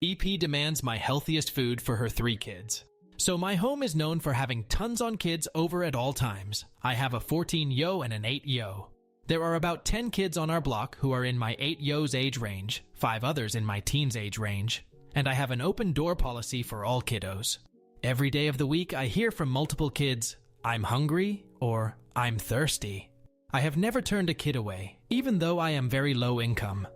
EP demands my healthiest food for her 3 kids. So my home is known for having tons on kids over at all times. I have a 14-yo and an 8-yo. There are about 10 kids on our block who are in my 8-yo's age range, 5 others in my teens age range, and I have an open door policy for all kiddos. Every day of the week I hear from multiple kids, "I'm hungry," or "I'm thirsty." I have never turned a kid away, even though I am very low income.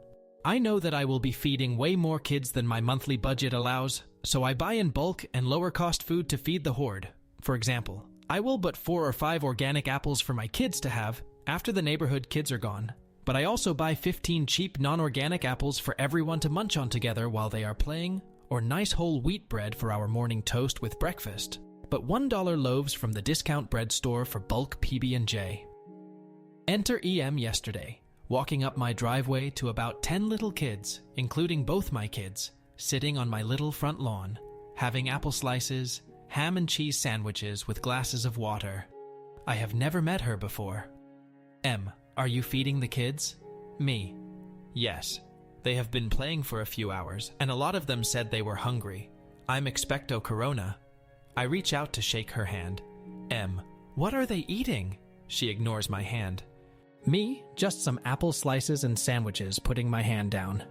I know that I will be feeding way more kids than my monthly budget allows, so I buy in bulk and lower cost food to feed the horde. For example, I will put 4 or 5 organic apples for my kids to have after the neighborhood kids are gone. But I also buy 15 cheap non-organic apples for everyone to munch on together while they are playing, or nice whole wheat bread for our morning toast with breakfast, but $1 loaves from the discount bread store for bulk PB&J. Enter EM yesterday, walking up my driveway to about 10 little kids, including both my kids, sitting on my little front lawn, having apple slices, ham and cheese sandwiches with glasses of water. I have never met her before. M, are you feeding the kids? Me, yes. They have been playing for a few hours, and a lot of them said they were hungry. I'm expecto corona. I reach out to shake her hand. M, what are they eating? She ignores my hand. Me, just some apple slices and sandwiches, putting my hand down.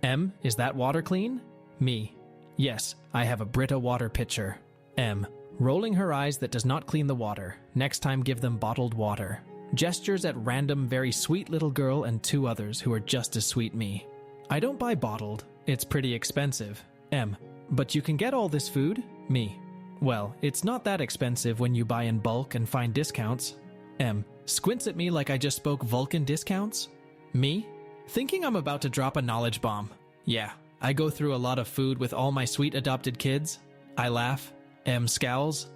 M, is that water clean? Me, yes, I have a Brita water pitcher. M, rolling her eyes that does not clean the water. Next time give them bottled water. Gestures at random very sweet little girl and 2 others who are just as sweet me. I don't buy bottled, it's pretty expensive. M, but you can get all this food? Me, well, it's not that expensive when you buy in bulk and find discounts. M, squints at me like I just spoke Vulcan discounts? Me, thinking I'm about to drop a knowledge bomb. Yeah, I go through a lot of food with all my sweet adopted kids. I laugh. M scowls.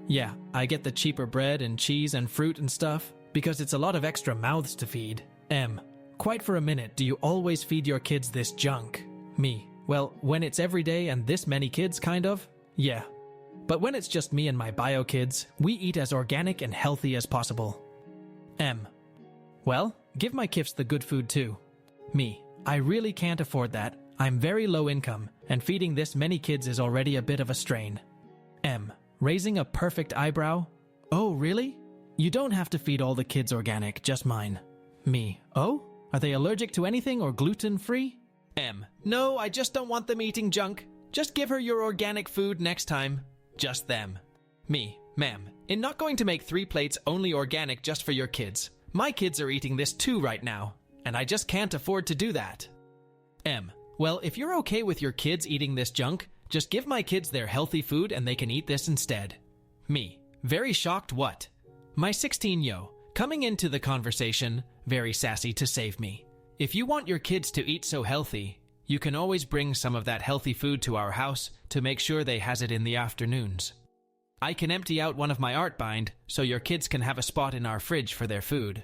Yeah, I get the cheaper bread and cheese and fruit and stuff because it's a lot of extra mouths to feed. M, quite for a minute, do you always feed your kids this junk? Me, well, when it's every day and this many kids, kind of. Yeah. But when it's just me and my bio kids, we eat as organic and healthy as possible. M, well, give my kifs the good food too. Me, I really can't afford that. I'm very low income, and feeding this many kids is already a bit of a strain. M, raising a perfect eyebrow. Oh, really? You don't have to feed all the kids organic, just mine. Me, oh? Are they allergic to anything or gluten-free? M, no, I just don't want them eating junk. Just give her your organic food next time. Just them. Me, ma'am, I'm not going to make 3 plates only organic just for your kids. My kids are eating this too right now, and I just can't afford to do that. M, well, if you're okay with your kids eating this junk, just give my kids their healthy food and they can eat this instead. Me, very shocked what? My 16-yo, coming into the conversation, very sassy to save me. If you want your kids to eat so healthy, you can always bring some of that healthy food to our house to make sure they has it in the afternoons. I can empty out one of my art bind so your kids can have a spot in our fridge for their food.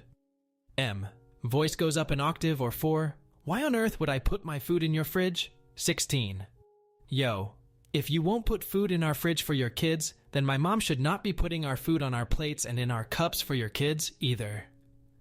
M, voice goes up an octave or 4. Why on earth would I put my food in your fridge? 16. Yo, if you won't put food in our fridge for your kids, then my mom should not be putting our food on our plates and in our cups for your kids either.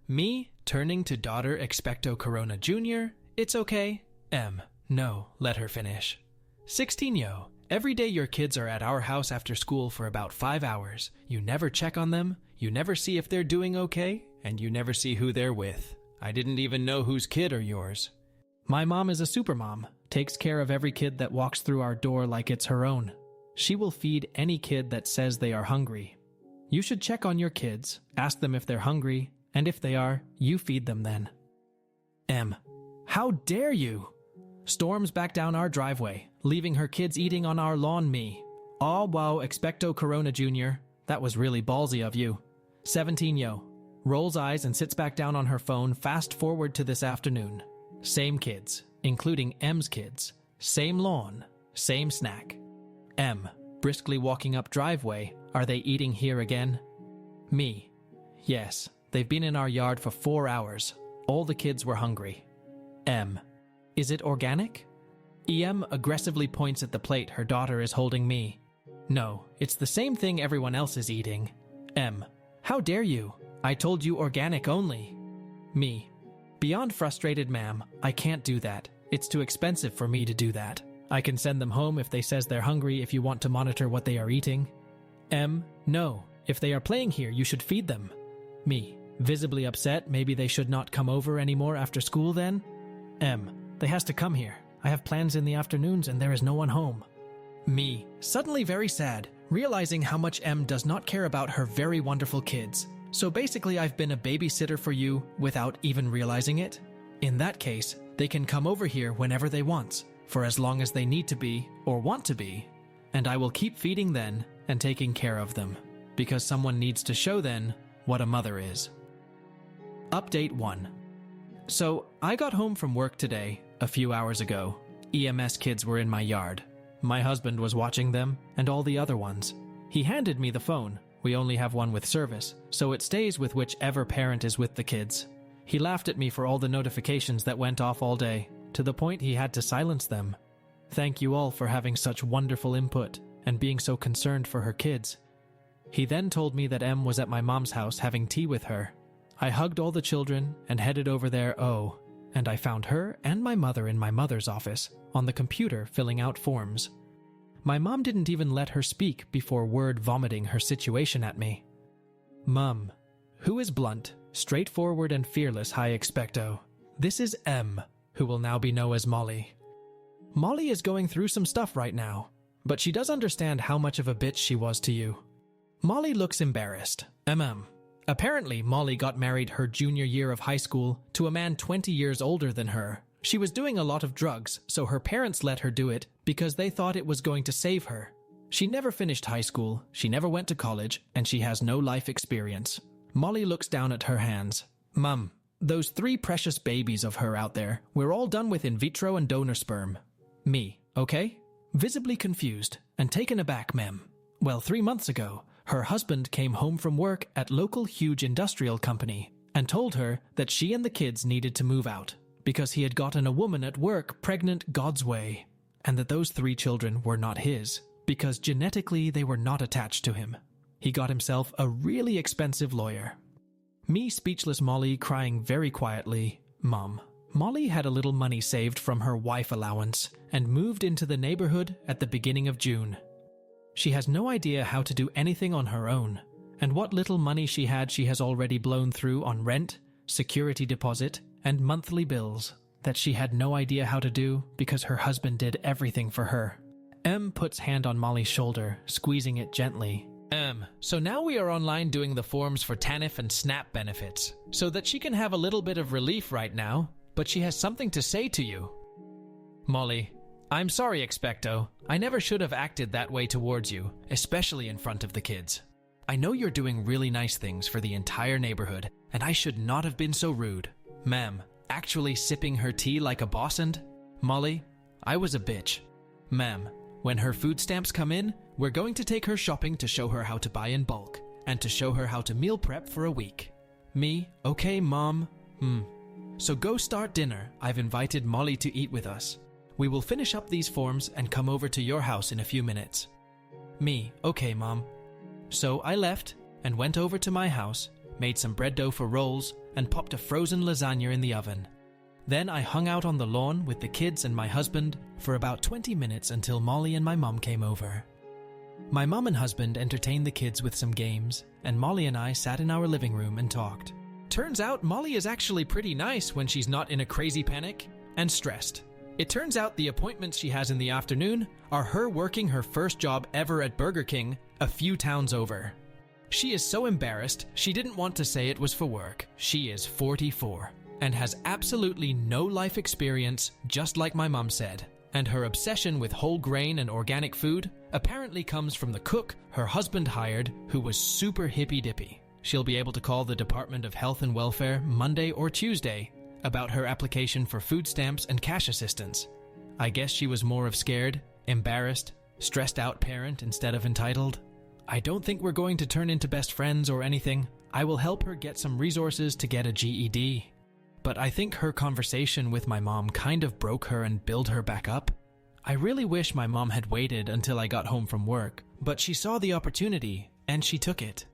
Me, turning to daughter expecto corona jr., it's okay. M, no, let her finish. 16-yo, every day your kids are at our house after school for about 5 hours. You never check on them, you never see if they're doing okay, and you never see who they're with. I didn't even know whose kid are yours. My mom is a supermom, takes care of every kid that walks through our door like it's her own. She will feed any kid that says they are hungry. You should check on your kids, ask them if they're hungry, and if they are, you feed them then. M, how dare you? Storms back down our driveway, leaving her kids eating on our lawn. Me, oh wow, expecto corona jr., that was really ballsy of you. 17-yo, rolls eyes and sits back down on her phone. Fast forward to this afternoon. Same kids, including M's kids. Same lawn, same snack. M, briskly walking up driveway. Are they eating here again? Me, yes, they've been in our yard for 4 hours. All the kids were hungry. M, is it organic? EM aggressively points at the plate her daughter is holding. Me, no, it's the same thing everyone else is eating. M, how dare you? I told you organic only. Me, beyond frustrated, ma'am, I can't do that. It's too expensive for me to do that. I can send them home if they says they're hungry if you want to monitor what they are eating. M. No. If they are playing here, you should feed them. Me. Visibly upset, maybe they should not come over anymore after school then? M. They has to come here. I have plans in the afternoons and there is no one home. Me. Suddenly very sad, realizing how much M does not care about her very wonderful kids. So basically I've been a babysitter for you without even realizing it? In that case, they can come over here whenever they want, for as long as they need to be or want to be. And I will keep feeding then and taking care of them, because someone needs to show then what a mother is. Update 1. So, I got home from work today, a few hours ago. EMS kids were in my yard. My husband was watching them, and all the other ones. He handed me the phone. We only have one with service, so it stays with whichever parent is with the kids. He laughed at me for all the notifications that went off all day, to the point he had to silence them. Thank you all for having such wonderful input, and being so concerned for her kids. He then told me that M was at my mom's house having tea with her. I hugged all the children and headed over there, and I found her and my mother in my mother's office, on the computer filling out forms. My mom didn't even let her speak before word vomiting her situation at me. Mum, who is blunt, straightforward and fearless high expecto. This is M, who will now be known as Molly. Molly is going through some stuff right now, but she does understand how much of a bitch she was to you. Molly looks embarrassed. Apparently, Molly got married her junior year of high school to a man 20 years older than her. She was doing a lot of drugs, so her parents let her do it because they thought it was going to save her. She never finished high school, she never went to college, and she has no life experience. Molly looks down at her hands. Mum, those 3 precious babies of her out there, we're all done with in vitro and donor sperm. Me, okay? Visibly confused and taken aback, ma'am. Well, 3 months ago, her husband came home from work at local huge industrial company and told her that she and the kids needed to move out because he had gotten a woman at work pregnant God's way, and that those 3 children were not his because genetically they were not attached to him. He got himself a really expensive lawyer. Me, speechless Molly, crying very quietly, Mom. Molly had a little money saved from her wife allowance and moved into the neighborhood at the beginning of June. She has no idea how to do anything on her own, and what little money she had she has already blown through on rent, security deposit, and monthly bills that she had no idea how to do because her husband did everything for her. M puts hand on Molly's shoulder, squeezing it gently. So now we are online doing the forms for TANF and SNAP benefits, so that she can have a little bit of relief right now, but she has something to say to you. Molly, I'm sorry, Expecto. I never should have acted that way towards you, especially in front of the kids. I know you're doing really nice things for the entire neighborhood, and I should not have been so rude. Ma'am, actually sipping her tea like a bossand? Molly, I was a bitch. Ma'am, when her food stamps come in, we're going to take her shopping to show her how to buy in bulk, and to show her how to meal prep for a week. Me, okay, Mom. So go start dinner. I've invited Molly to eat with us. We will finish up these forms and come over to your house in a few minutes. Me, okay, Mom. So I left and went over to my house, made some bread dough for rolls, and popped a frozen lasagna in the oven. Then I hung out on the lawn with the kids and my husband for about 20 minutes until Molly and my mom came over. My mom and husband entertained the kids with some games, and Molly and I sat in our living room and talked. Turns out Molly is actually pretty nice when she's not in a crazy panic and stressed. It turns out the appointments she has in the afternoon are her working her first job ever at Burger King a few towns over. She is so embarrassed she didn't want to say it was for work. She is 44 and has absolutely no life experience, just like my mom said. And her obsession with whole grain and organic food apparently comes from the cook her husband hired, who was super hippy-dippy. She'll be able to call the Department of Health and Welfare Monday or Tuesday about her application for food stamps and cash assistance. I guess she was more of scared, embarrassed, stressed out parent instead of entitled. I don't think we're going to turn into best friends or anything. I will help her get some resources to get a GED. But I think her conversation with my mom kind of broke her and built her back up. I really wish my mom had waited until I got home from work, but she saw the opportunity and she took it.